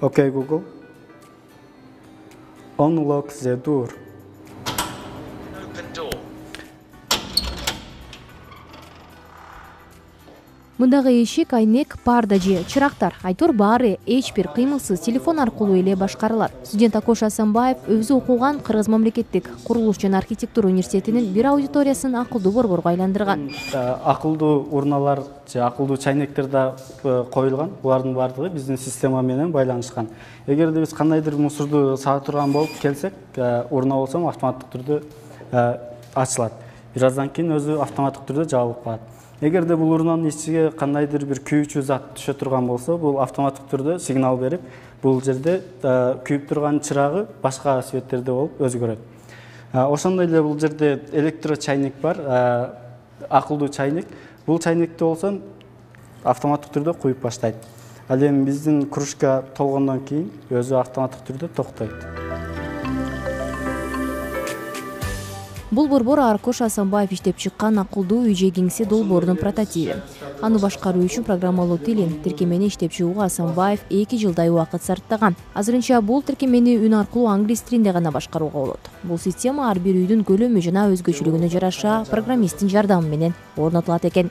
Okay, Google. Unlock the door. Open door. Мындагы эшик, айнек, парда же чырактар айтор баары эч бир кыймылсыз телефон аркылуу эле башкарылат. Студент Акош Асанбаев өзү окуган Кыргыз мамлекеттик курулуш жана архитектура университетинин бир аудиториясын акылдуу борборго айландырган. Акылдуу урналар же акылдуу чайнектер да коюлган. Булардын баардыгы биздин система менен байланышкан. Эгерде биз кандайдыр мусорду сага турган болуп келсек, урна болсо автоматтык түрдө ачылат. Бир аздан кийин өзү автоматтык түрдө жабылып калат. Эгерде бул урнанын ичиге кандайдыр бир күйүүчү зат түшө турган болсо, бул автоматтык түрдө сигнал берип, бул жерде күйүп турган чырагы башка светтерде болуп өзгөрөт. Ошондой эле бул жерде электрочайник бар, акылдуу чайник. Бул чайникти болсо автоматтык түрдө куюп баштайт. Ал эми биздин кружка толгондон кийин өзү автоматтык түрдө токтойт. Бул борбор Акош Асанбаев иштеп чыккан акылдуу үй же кеңсе долбоорунун прототиби. Аны башкаруу үчүн программалоо тилин, тиркемени иштеп чыгууга Асанбаев 2 жылдай убакыт сарптаган. Азырынча бул тиркемени үн аркылуу англис тилинде гана башкарууга болот. Бул система ар бир үйдүн көлөмү жана өзгөчөлүгүнө жараша программисттин жардамы менен орнотулат экен.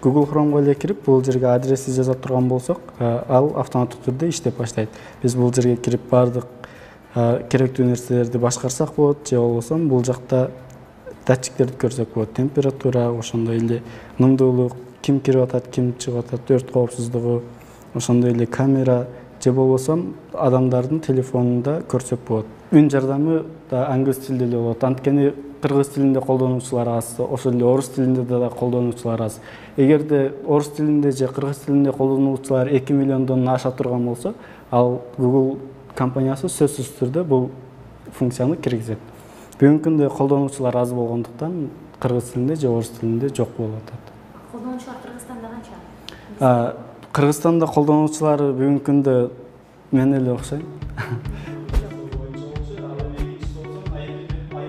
Google Chrome'га эле кирип, бул жерге адреси жаза турган болсок, ал автоматтык түрдө иштеп баштайт. Биз бул жерге кирип бардык керектүү нерселерди башкарсак болот, же болбосо бул жакта датчиктерди көрсөк болот. Температура, ошондой эле нымдуулук, ким кирип атат, ким чыгып атат, өрт коопсуздугу, ошондой эле камера, же болбосо адамдардын телефонунда көрсөк болот. Үн жардамы да англис тилинде эле болот. Анткени кыргыз тилинде колдонуучулар аз, ошол эле орус тилинде да колдонуучулар аз. Эгерде орус тилинде же кыргыз тилинде колдонуучулар 2 миллиондон аша турган болсо, ал Google компаниясы сөзсүз түрдө бул функцияны киргизет. Бүгүнкү күндө колдонуучулар аз болгондуктан кыргыз тилинде же орус тилинде жок болуп атат. Колдонуучулар Кыргызстанда канча? Кыргызстанда колдонуучулар бүгүнкү күндө мен эле окшойм.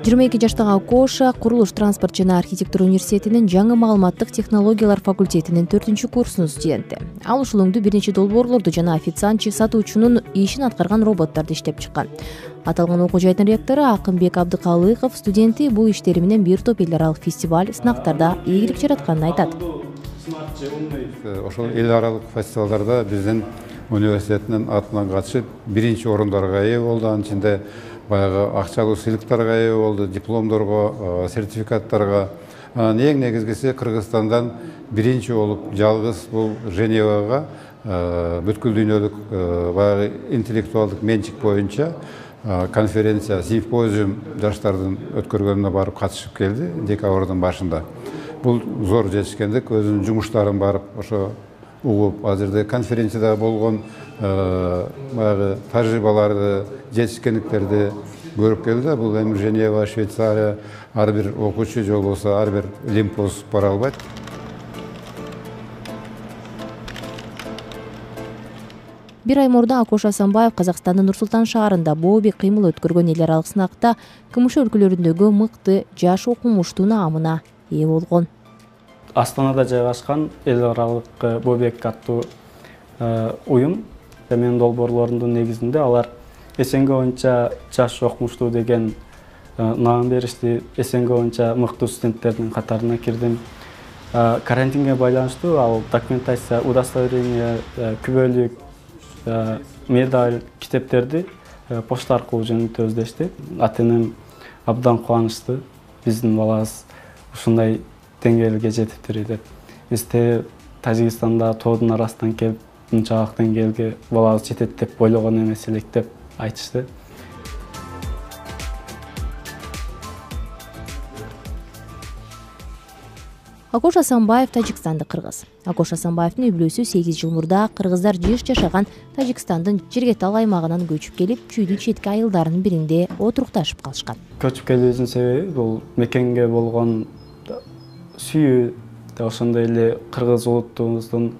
22 жаштагы Акоша курулуш, транспорт жана архитектура университетинин жаңы маалыматтык технологиялар факультетинин 4-курсунун студенти. Ал ушул өңдүү бир нече долбоорлорду жана официантчы сатуучунун ишин аткарган роботторду иштеп чыккан. Аталган окуу жайдын ректору Акынбек Абдыкалыков студенти бул иштери менен бир топ эл аралык фестиваль, сынактарда ийгилик жаратканын айтат. Ошол эл аралык фестивалдарда биздин университеттин атынан катышып, биринчи орундарга ээ болду. Анын ичинде баягы акчалуу сыйлыктарга ээ болду, дипломдорго, сертификаттарга. Эң негизгиси Кыргызстандан биринчи болуп жалгыз бул Женевага бүткүл дүйнөлүк баягы интеллектуалдык менчик боюнча конференция, симпозиум жаштардын өткөргөнүнө барып катышып келди декабрдын башында. Бул зор жетишкендик, өзүнүн жумуштарын барып ошо угуп, азырда конференцияда болгон баягы тажрыйбаларды, жетишкендиктерди көрүп келди. Бул эми Женева, Швейцария, ар бир окуучу же болбосо ар бир лимпоз бара албайт. Бир ай мурда Акош Асанбаев Казакстандын Нур-Султан шаарында бообий кыймыл өткөргөн эл аралык сынакта КМШ өлкөлөрүндөгү мыкты жаш окумуштуу наамына ээ болгон. Астанада жайгашкан эл аралык бообек аттуу уюм менин долбоорлорумдун негизинде алар СНГ боюнча жаш окумуштуу деген наам беришти. СНГ боюнча мыктуу студенттердин катарына кирдим. Карантинге байланыштуу ал документация, удостоверение, күбөлүк, медаль, китептерди почта аркылуу жөнөтөбүз дешти. Ата-энем абдан кубанычтуу. Биздин балабыз ушундай деңгээлге жетиптир деп. Биз Тажикстанда тоодун арасынан келип, мынчалык деңгээлге балабыз жетет деп ойлогон эмес элек деп айтышты. Акош Асанбаев Тажикстанды кыргыз. Акош Асанбаевдин үй-бүлөсү 8 жыл мурда кыргыздар жыш жашаган Тажикстандын Жиргетал аймагынан көчүп келип, чүйдүн четки айылдарынын биринде отурукташып калышкан. Көчүп келүүбүздүн себеби бул мекенге болгон сүйүү, ошондой эле кыргыз улуттугубуздун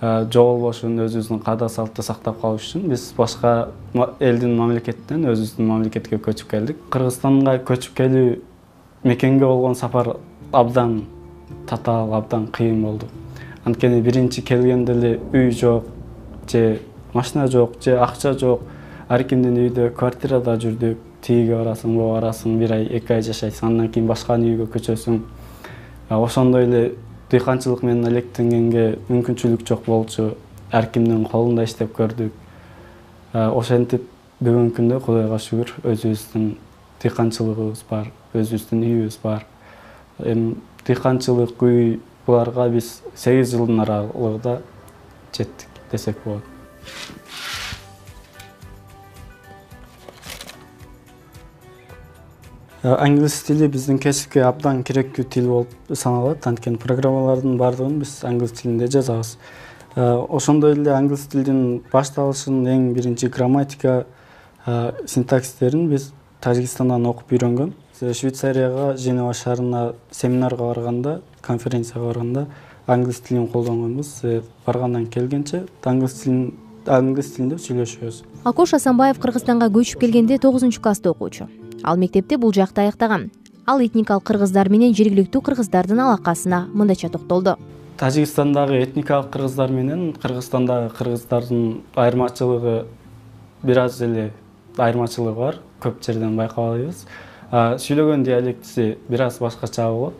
жоголбошун, өзүбүздүн каада салтты сактап калыш үчүн биз башка элдин мамлекетинен өзүбүздүн мамлекетке көчүп келдик. Кыргызстанга көчүп келүү, мекенге болгон сапар абдан татаал, абдан кыйын болду. Анткени биринчи келгенде эле үй жок же машина жок же акча жок, ар кимдин үйдө квартирада жүрдүк, тиги барасың, бу барасың, 1 ай 2 ай жашайсың, андан кийин башка үйгө көчөсүң. Ошондой эле дыйканчылык менен алектенгенге мүмкүнчүлүк жок болчу. Ар кимдин колунда иштеп көрдүк. Ошентип бүгүнкү күндө Кудайга шүгүр өзүбүздүн дыйканчылыгыбыз бар, өзүбүздүн үйүбүз бар. Дыйканчылык үй буларга биз 8 жылдын аралыгында жеттик десек болот. Англис тили биздин кесипке абдан керектүү тил болуп саналат. Анткени программалардын бардыгын биз англис тилинде жазабыз. Ошондой эле англис тилдин башталышын эң биринчи грамматика, синтаксистерин биз Тажикстандан окуп үйрөнгөн. Швейцарияга, Женева шаарына семинарга барганда, конференцияга барганда англис тилин колдонгонбуз. Баргандан келгенче англис тилинде сүйлөшөбүз. Акош Асанбаев Кыргызстанга көчүп келгенде 9-класста окуучу. Ал мектепти бул жакта аяктаган. Ал этникалык кыргыздар менен жергиликтүү кыргыздардын алакасына мындайча токтолду. Тажикстандагы этникалык кыргыздар менен Кыргызстандагы кыргыздардын айырмачылыгы бир аз эле айырмачылыгы бар. Көп жерден байкап алабыз. Сүйлөгөн диалектиси бир аз башкача болот.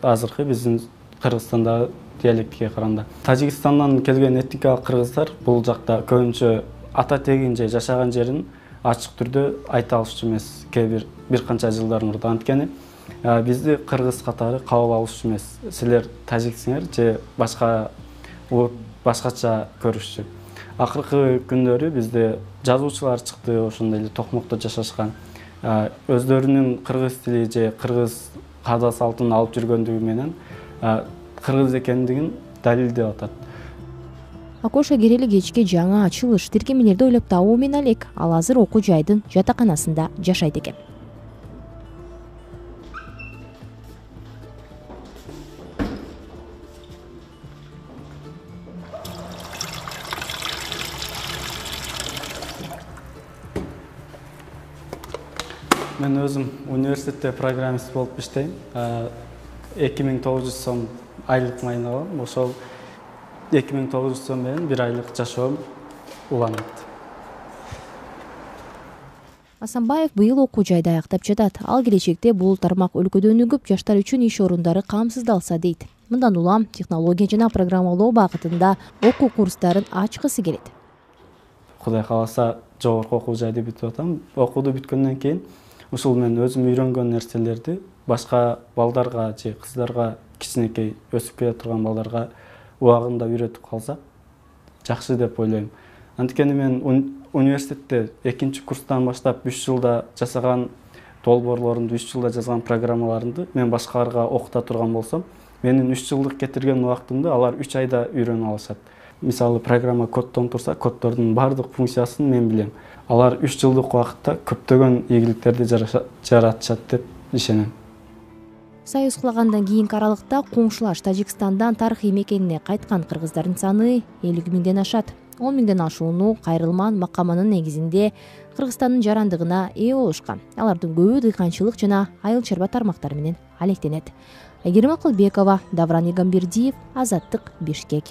Азыркы биздин Кыргызстандагы диалектке караганда. Тажикстандан келген этникалык кыргыздар бул жакта көбүнчө ата тегин же жашаган жерин ачык түрдө айта алышчу эмес. Бир канча жылдар мурда анткени бизди кыргыз катары кабыл алышчу эмес. Силер тажиксиңер же башкача көрүшчү. Акыркы күндөрү бизде жазуучулар чыкты, ошондой эле Токмокто жашашкан. Өздөрүнүн кыргыз тили же кыргыз каада салтын алып жүргөндүгү менен кыргыз экендигин далилдеп атат. Акоша керели кечке жаңы ачылыш тиркемелерди ойлоп табуу менен элек. Ал азыр окуу жайдын жатаканасында жашайт экен. Мен өзүм университетте программист болуп иштейм. 2900 сом айлык майын алам. Ошол 2900 сом менен 1 айлык жашоом уланат. Асанбаев быйыл окуу жайда аяктап жатат. Ал келечекте бул тармак өлкөдө өнүгүп, жаштар үчүн иш орундары камсыздалса дейт. Мындан улам технология жана программалоо багытында окуу курстарын ачкысы келет. Кудай кааласа жогорку окуу жайды бүтүп атам. Окууду бүткөндөн кийин ушул мен өзүм үйрөнгөн нерселерди башка балдарга же кыздарга, кичинекей өсүп келе турган балдарга убагында үйрөтүп калсак жакшы деп ойлойм. Анткени мен университетте 2-курстан баштап 3 жылда жасаган долбоорлорумду, 3 жылда жазган программаларымды мен башкаларга окута турган болсом, менин 3 жылдык кетирген убактымды алар 3 айда үйрөнүп алышат. Мисалы программа коддон турса, коддордун бардык функциясын мен билем. Алар 3 жылдык убакытта көптөгөн ийгиликтерди жаратышат деп ишенем. Союз кулагандан кийинки аралыкта коңшулаш Тажикстандан тарыхый мекенине кайткан кыргыздардын саны 50 миңден ашат. 10 миңден ашууну кайрылман макамынын негизинде Кыргызстандын жарандыгына ээ болушкан. Алардын көбү дыйканчылык жана айыл чарба тармактары менен алектенет. Айгерим Акылбекова, Давран Игамбердиев, Азаттык, Бишкек.